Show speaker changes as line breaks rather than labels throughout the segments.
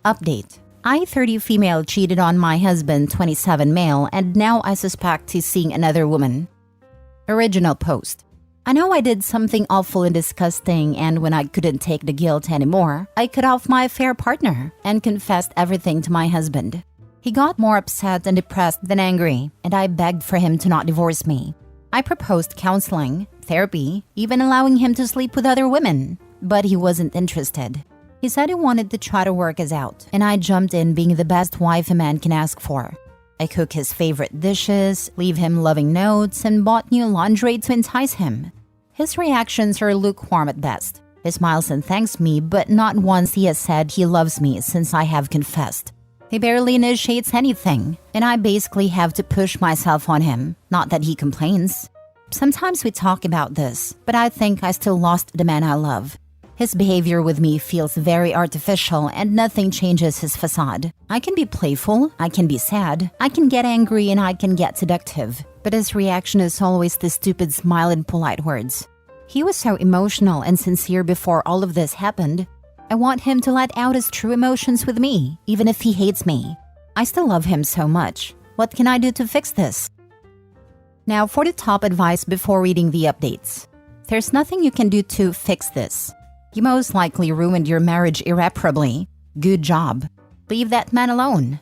Update. I, 30 female, cheated on my husband, 27 male, and now I suspect he's seeing another woman. Original post. I know I did something awful and disgusting, and when I couldn't take the guilt anymore, I cut off my affair partner and confessed everything to my husband. He got more upset and depressed than angry, and I begged for him to not divorce me. I proposed counseling, therapy, even allowing him to sleep with other women, but he wasn't interested. He said he wanted to try to work us out, and I jumped in being the best wife a man can ask for. I cook his favorite dishes, leave him loving notes, and bought new lingerie to entice him. His reactions are lukewarm at best. He smiles and thanks me, but not once he has said he loves me since I have confessed. He barely initiates anything, and I basically have to push myself on him, not that he complains. Sometimes we talk about this, but I think I still lost the man I love. His behavior with me feels very artificial and nothing changes his facade. I can be playful, I can be sad, I can get angry, and I can get seductive. But his reaction is always the stupid smile and polite words. He was so emotional and sincere before all of this happened. I want him to let out his true emotions with me, even if he hates me. I still love him so much. What can I do to fix this? Now for the top advice before reading the updates. There's nothing you can do to fix this. You most likely ruined your marriage irreparably. Good job. Leave that man alone.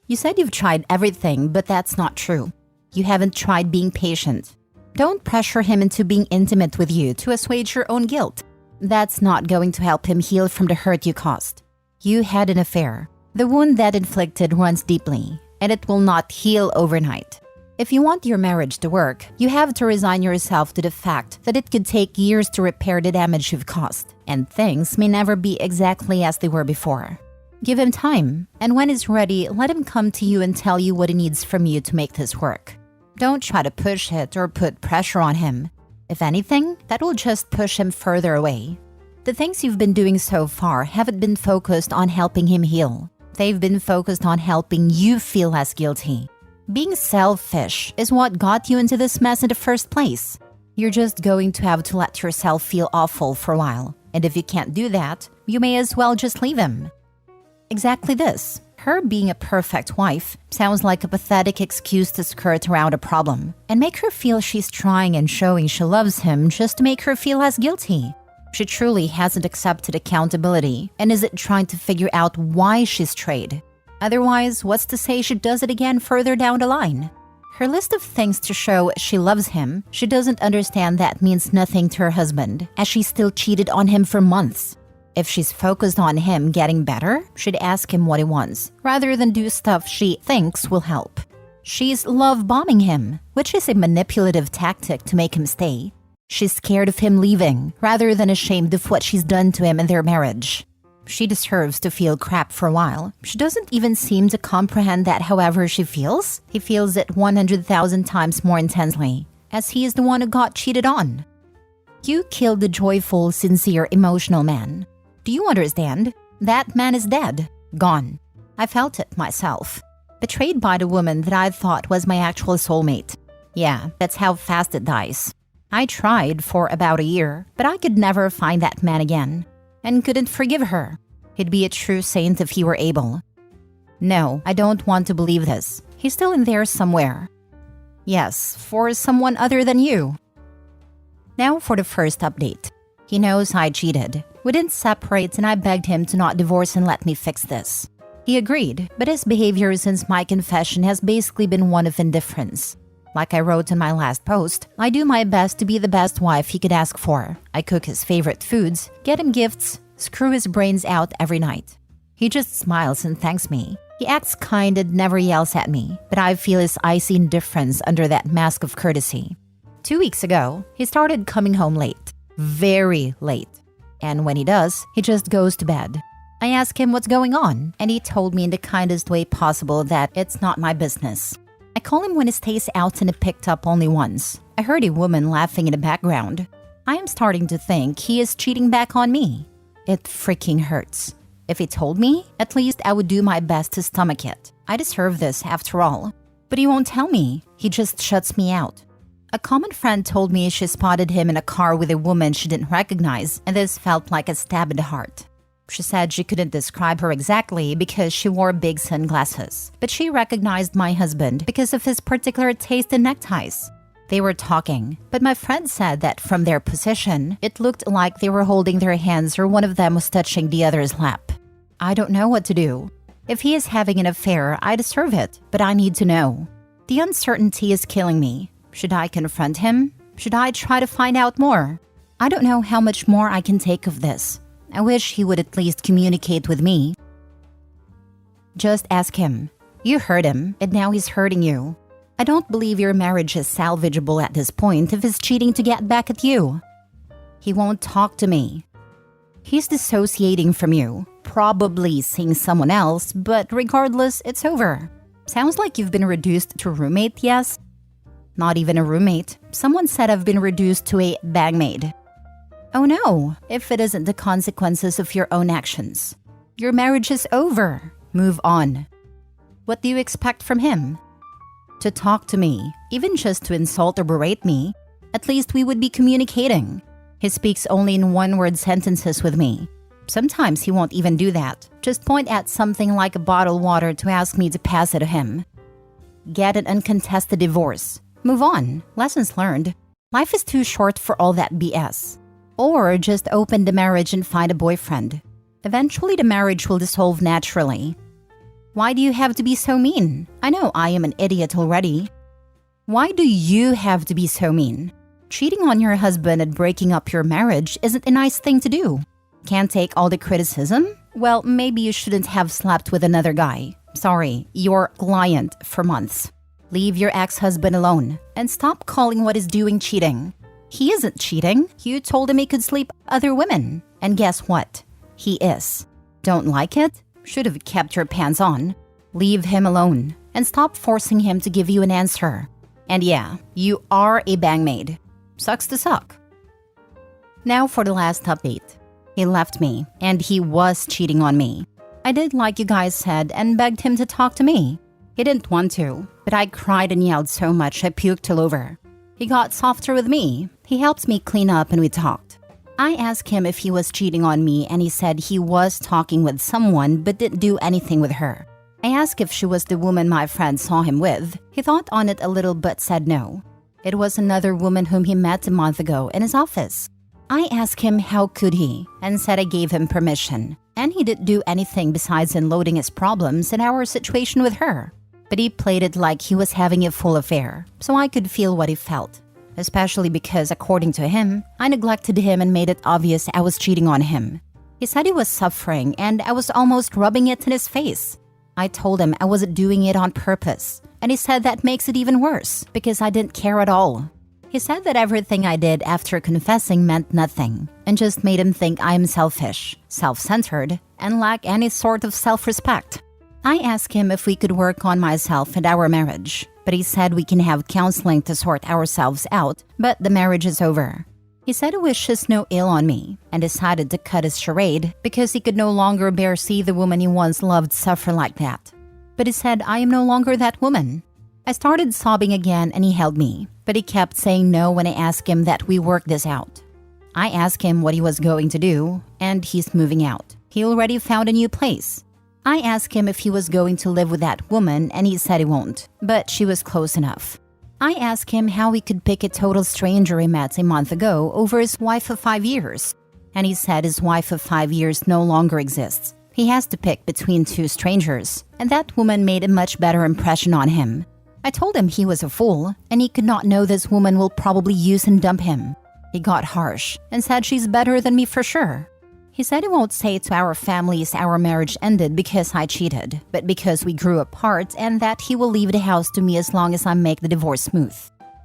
You said you've tried everything, but that's not true. You haven't tried being patient. Don't pressure him into being intimate with you to assuage your own guilt. That's not going to help him heal from the hurt you caused. You had an affair. The wound that inflicted runs deeply, and it will not heal overnight. If you want your marriage to work, you have to resign yourself to the fact that it could take years to repair the damage you've caused, and things may never be exactly as they were before. Give him time, and when he's ready, let him come to you and tell you what he needs from you to make this work. Don't try to push it or put pressure on him. If anything, that will just push him further away. The things you've been doing so far haven't been focused on helping him heal. They've been focused on helping you feel less guilty. Being selfish is what got you into this mess in the first place. You're just going to have to let yourself feel awful for a while. And if you can't do that, you may as well just leave him. Exactly this. Her being a perfect wife sounds like a pathetic excuse to skirt around a problem and make her feel she's trying and showing she loves him just to make her feel less guilty. She truly hasn't accepted accountability and isn't trying to figure out why she's strayed. Otherwise, what's to say she does it again further down the line? Her list of things to show she loves him, she doesn't understand that means nothing to her husband, as she still cheated on him for months. If she's focused on him getting better, she'd ask him what he wants, rather than do stuff she thinks will help. She's love-bombing him, which is a manipulative tactic to make him stay. She's scared of him leaving, rather than ashamed of what she's done to him in their marriage. She deserves to feel crap for a while. She doesn't even seem to comprehend that however she feels, he feels it 100,000 times more intensely, as he is the one who got cheated on. You killed the joyful, sincere, emotional man. Do you understand? That man is dead. Gone. I felt it myself. Betrayed by the woman that I thought was my actual soulmate. Yeah, that's how fast it dies. I tried for about a year, but I could never find that man again. And couldn't forgive her. He'd be a true saint if he were able. No, I don't want to believe this. He's still in there somewhere. Yes, for someone other than you. Now for the first update. He knows I cheated. We didn't separate and I begged him to not divorce and let me fix this. He agreed, but his behavior since my confession has basically been one of indifference. Like I wrote in my last post, I do my best to be the best wife he could ask for. I cook his favorite foods, get him gifts, screw his brains out every night. He just smiles and thanks me. He acts kind and never yells at me, but I feel his icy indifference under that mask of courtesy. 2 weeks ago, he started coming home late. Very late. And when he does, he just goes to bed. I asked him what's going on, and he told me in the kindest way possible that it's not my business. I call him when he stays out and he picked up only once. I heard a woman laughing in the background. I am starting to think he is cheating back on me. It freaking hurts. If he told me, at least I would do my best to stomach it. I deserve this after all. But he won't tell me. He just shuts me out. A common friend told me she spotted him in a car with a woman she didn't recognize, and this felt like a stab in the heart. She said she couldn't describe her exactly because she wore big sunglasses, but she recognized my husband because of his particular taste in neckties. They were talking, but my friend said that from their position, it looked like they were holding their hands or one of them was touching the other's lap. I don't know what to do. If he is having an affair, I deserve it, but I need to know. The uncertainty is killing me. Should I confront him? Should I try to find out more? I don't know how much more I can take of this. I wish he would at least communicate with me. Just ask him. You hurt him, and now he's hurting you. I don't believe your marriage is salvageable at this point if he's cheating to get back at you. He won't talk to me. He's dissociating from you, probably seeing someone else, but regardless, it's over. Sounds like you've been reduced to roommate, yes? Not even a roommate. Someone said I've been reduced to a bagmaid. Oh no, if it isn't the consequences of your own actions. Your marriage is over. Move on. What do you expect from him? To talk to me, even just to insult or berate me. At least we would be communicating. He speaks only in one-word sentences with me. Sometimes he won't even do that. Just point at something like a bottled water to ask me to pass it to him. Get an uncontested divorce. Move on. Lessons learned. Life is too short for all that BS. Or just open the marriage and find a boyfriend. Eventually the marriage will dissolve naturally. Why do you have to be so mean? I know I am an idiot already. Why do you have to be so mean? Cheating on your husband and breaking up your marriage isn't a nice thing to do. Can't take all the criticism? Well, maybe you shouldn't have slept with another guy. Sorry, your client for months. Leave your ex-husband alone and stop calling what he's doing cheating. He isn't cheating. You told him he could sleep with other women. And guess what? He is. Don't like it? Should have kept your pants on. Leave him alone and stop forcing him to give you an answer. And yeah, you are a bangmaid. Sucks to suck. Now for the last update. He left me and he was cheating on me. I did like you guys said and begged him to talk to me. He didn't want to, but I cried and yelled so much I puked all over. He got softer with me. He helped me clean up and we talked. I asked him if he was cheating on me and he said he was talking with someone but didn't do anything with her. I asked if she was the woman my friend saw him with. He thought on it a little but said no. It was another woman whom he met a month ago in his office. I asked him how could he and said I gave him permission. And he didn't do anything besides unloading his problems in our situation with her. But he played it like he was having a full affair, so I could feel what he felt. Especially because, according to him, I neglected him and made it obvious I was cheating on him. He said he was suffering and I was almost rubbing it in his face. I told him I wasn't doing it on purpose, and he said that makes it even worse because I didn't care at all. He said that everything I did after confessing meant nothing and just made him think I am selfish, self-centered, and lack any sort of self-respect. I asked him if we could work on myself and our marriage, but he said we can have counseling to sort ourselves out, but the marriage is over. He said he wishes no ill on me and decided to cut his charade because he could no longer bear see the woman he once loved suffer like that. But he said I am no longer that woman. I started sobbing again and he held me, but he kept saying no when I asked him that we work this out. I asked him what he was going to do, and he's moving out. He already found a new place. I asked him if he was going to live with that woman and he said he won't, but she was close enough. I asked him how he could pick a total stranger he met a month ago over his wife of 5 years. And he said his wife of 5 years no longer exists. He has to pick between two strangers, and that woman made a much better impression on him. I told him he was a fool and he could not know this woman will probably use and dump him. He got harsh and said she's better than me for sure. He said he won't say to our families our marriage ended because I cheated, but because we grew apart, and that he will leave the house to me as long as I make the divorce smooth.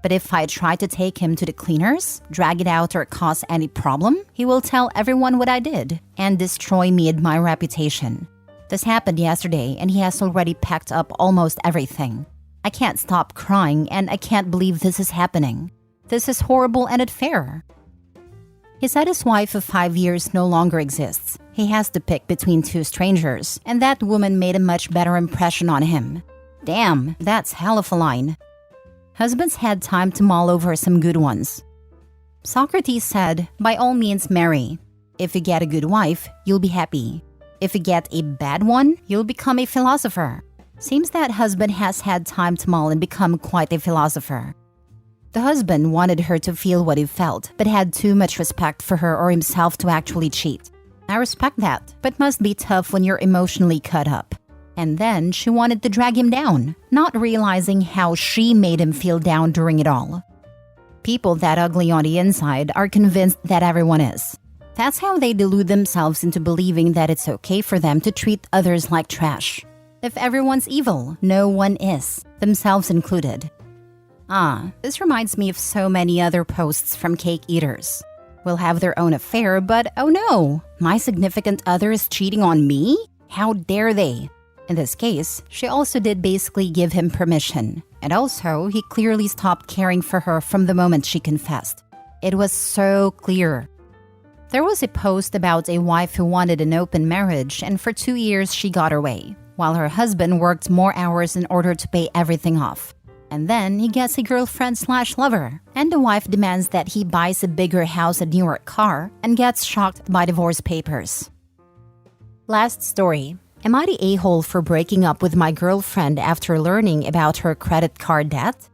But if I try to take him to the cleaners, drag it out, or cause any problem, he will tell everyone what I did and destroy me and my reputation. This happened yesterday and he has already packed up almost everything. I can't stop crying and I can't believe this is happening. This is horrible and unfair. He said his wife of 5 years no longer exists. He has to pick between two strangers, and that woman made a much better impression on him. Damn, that's hell of a line. Husbands had time to mull over some good ones. Socrates said, by all means marry. If you get a good wife, you'll be happy. If you get a bad one, you'll become a philosopher. Seems that husband has had time to mull and become quite a philosopher. The husband wanted her to feel what he felt, but had too much respect for her or himself to actually cheat. I respect that, but must be tough when you're emotionally cut up. And then she wanted to drag him down, not realizing how she made him feel down during it all. People that ugly on the inside are convinced that everyone is. That's how they delude themselves into believing that it's okay for them to treat others like trash. If everyone's evil, no one is, themselves included. This reminds me of so many other posts from cake eaters. Will have their own affair, but oh no, my significant other is cheating on me? How dare they? In this case, she also did basically give him permission. And also, he clearly stopped caring for her from the moment she confessed. It was so clear. There was a post about a wife who wanted an open marriage, and for 2 years she got her way, while her husband worked more hours in order to pay everything off. And then he gets a girlfriend/lover, and the wife demands that he buys a bigger house and newer car, and gets shocked by divorce papers. Last story. Am I the a-hole for breaking up with my girlfriend after learning about her credit card debt?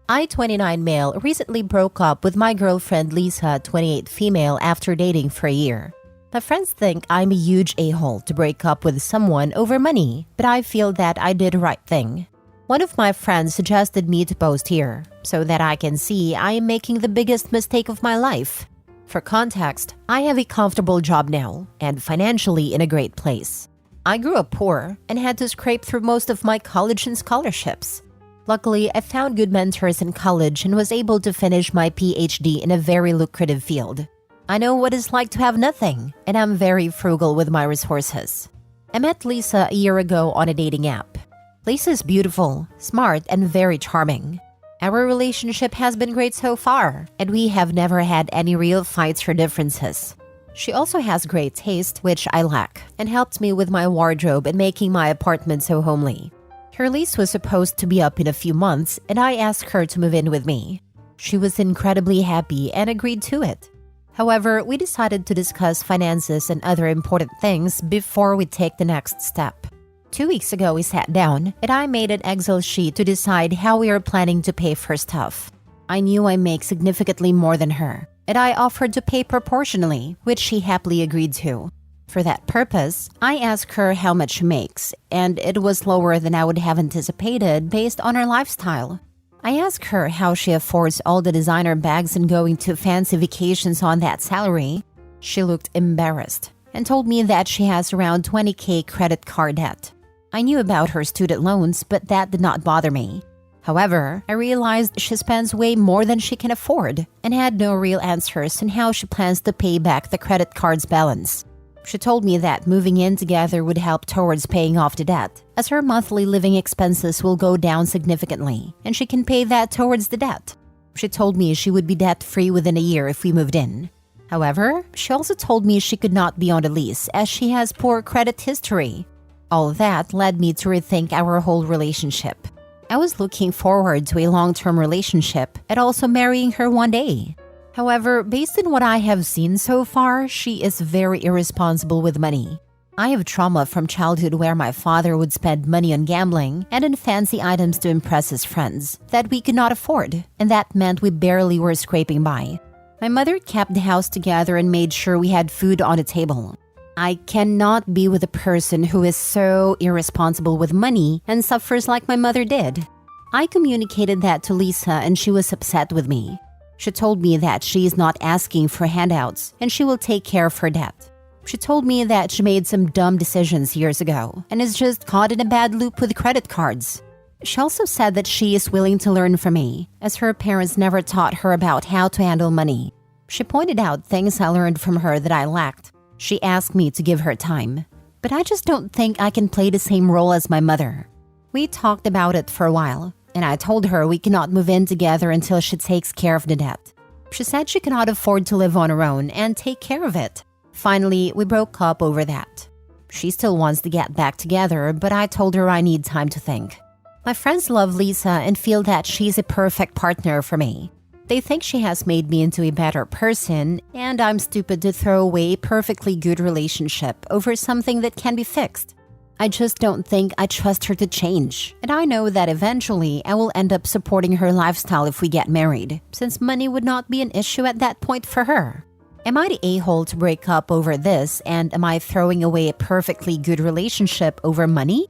I, 29 male, recently broke up with my girlfriend Lisa, 28 female, after dating for a year. My friends think I'm a huge a-hole to break up with someone over money, but I feel that I did the right thing. One of my friends suggested me to post here, so that I can see I am making the biggest mistake of my life. For context, I have a comfortable job now, and financially in a great place. I grew up poor and had to scrape through most of my college and scholarships. Luckily, I found good mentors in college and was able to finish my PhD in a very lucrative field. I know what it's like to have nothing, and I'm very frugal with my resources. I met Lisa a year ago on a dating app. Lisa's beautiful, smart, and very charming. Our relationship has been great so far, and we have never had any real fights or differences. She also has great taste, which I lack, and helped me with my wardrobe and making my apartment so homely. Her lease was supposed to be up in a few months, and I asked her to move in with me. She was incredibly happy and agreed to it. However, we decided to discuss finances and other important things before we take the next step. 2 weeks ago, we sat down, and I made an Excel sheet to decide how we are planning to pay for stuff. I knew I make significantly more than her, and I offered to pay proportionally, which she happily agreed to. For that purpose, I asked her how much she makes, and it was lower than I would have anticipated based on her lifestyle. I asked her how she affords all the designer bags and going to fancy vacations on that salary. She looked embarrassed and told me that she has around 20K credit card debt. I knew about her student loans, but that did not bother me. However, I realized she spends way more than she can afford and had no real answers on how she plans to pay back the credit card's balance. She told me that moving in together would help towards paying off the debt, as her monthly living expenses will go down significantly, and she can pay that towards the debt. She told me she would be debt-free within a year if we moved in. However, she also told me she could not be on the lease as she has poor credit history. All of that led me to rethink our whole relationship. I was looking forward to a long-term relationship and also marrying her one day. However, based on what I have seen so far, she is very irresponsible with money. I have trauma from childhood where my father would spend money on gambling and on fancy items to impress his friends that we could not afford, and that meant we barely were scraping by. My mother kept the house together and made sure we had food on the table. I cannot be with a person who is so irresponsible with money and suffers like my mother did. I communicated that to Lisa and she was upset with me. She told me that she is not asking for handouts and she will take care of her debt. She told me that she made some dumb decisions years ago and is just caught in a bad loop with credit cards. She also said that she is willing to learn from me, as her parents never taught her about how to handle money. She pointed out things I learned from her that I lacked. She asked me to give her time, but I just don't think I can play the same role as my mother. We talked about it for a while, and I told her we cannot move in together until she takes care of the debt. She said she cannot afford to live on her own and take care of it. Finally, we broke up over that. She still wants to get back together, but I told her I need time to think. My friends love Lisa and feel that she's a perfect partner for me. They think she has made me into a better person, and I'm stupid to throw away a perfectly good relationship over something that can be fixed. I just don't think I trust her to change, and I know that eventually I will end up supporting her lifestyle if we get married, since money would not be an issue at that point for her. Am I the a-hole to break up over this, and am I throwing away a perfectly good relationship over money?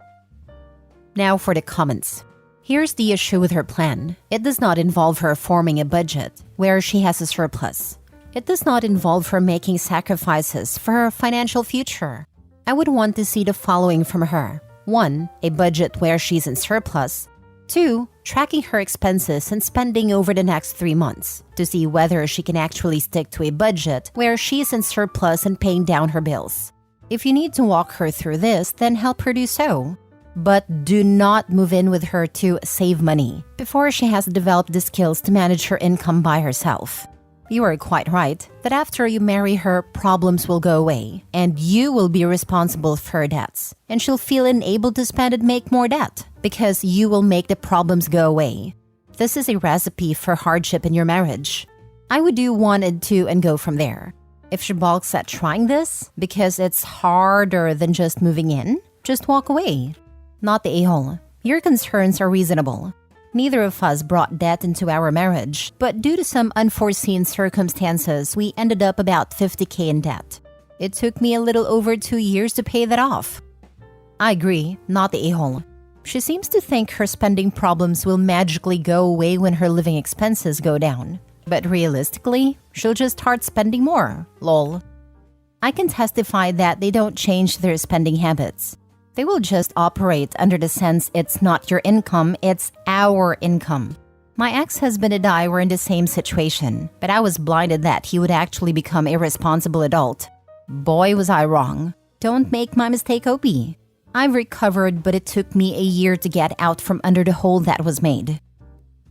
Now for the comments. Here's the issue with her plan. It does not involve her forming a budget where she has a surplus. It does not involve her making sacrifices for her financial future. I would want to see the following from her. 1. A budget where she's in surplus. 2. Tracking her expenses and spending over the next 3 months to see whether she can actually stick to a budget where she's in surplus and paying down her bills. If you need to walk her through this, then help her do so. But do not move in with her to save money before she has developed the skills to manage her income by herself. You are quite right that after you marry her, problems will go away, and you will be responsible for her debts, and she'll feel unable to spend and make more debt because you will make the problems go away. This is a recipe for hardship in your marriage. I would do 1 and 2 and go from there. If she balks at trying this because it's harder than just moving in, just walk away. Not the a-hole. Your concerns are reasonable. Neither of us brought debt into our marriage, but due to some unforeseen circumstances, we ended up about $50,000 in debt. It took me a little over 2 years to pay that off. I agree, not the a-hole. She seems to think her spending problems will magically go away when her living expenses go down. But realistically, she'll just start spending more. Lol. I can testify that they don't change their spending habits. They will just operate under the sense it's not your income, it's our income. My ex-husband and I were in the same situation, but I was blinded that he would actually become a responsible adult. Boy, was I wrong. Don't make my mistake, OP. I've recovered, but it took me a year to get out from under the hole that was made.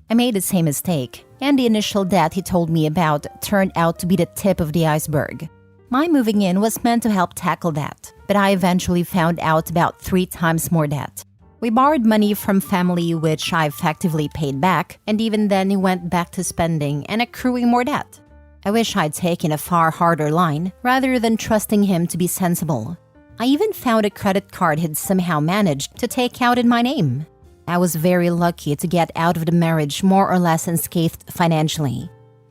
I made the same mistake, and the initial debt he told me about turned out to be the tip of the iceberg. My moving in was meant to help tackle that, but I eventually found out about 3 times more debt. We borrowed money from family, which I effectively paid back, and even then he went back to spending and accruing more debt. I wish I'd taken a far harder line, rather than trusting him to be sensible. I even found a credit card he'd somehow managed to take out in my name. I was very lucky to get out of the marriage more or less unscathed financially.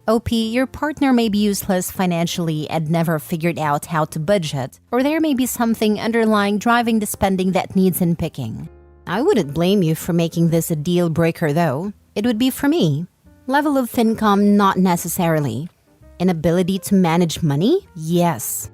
OP, your partner may be useless financially and never figured out how to budget, or there may be something underlying driving the spending that needs nitpicking. I wouldn't blame you for making this a deal breaker though. It would be for me. Level of income, not necessarily. Inability to manage money? Yes.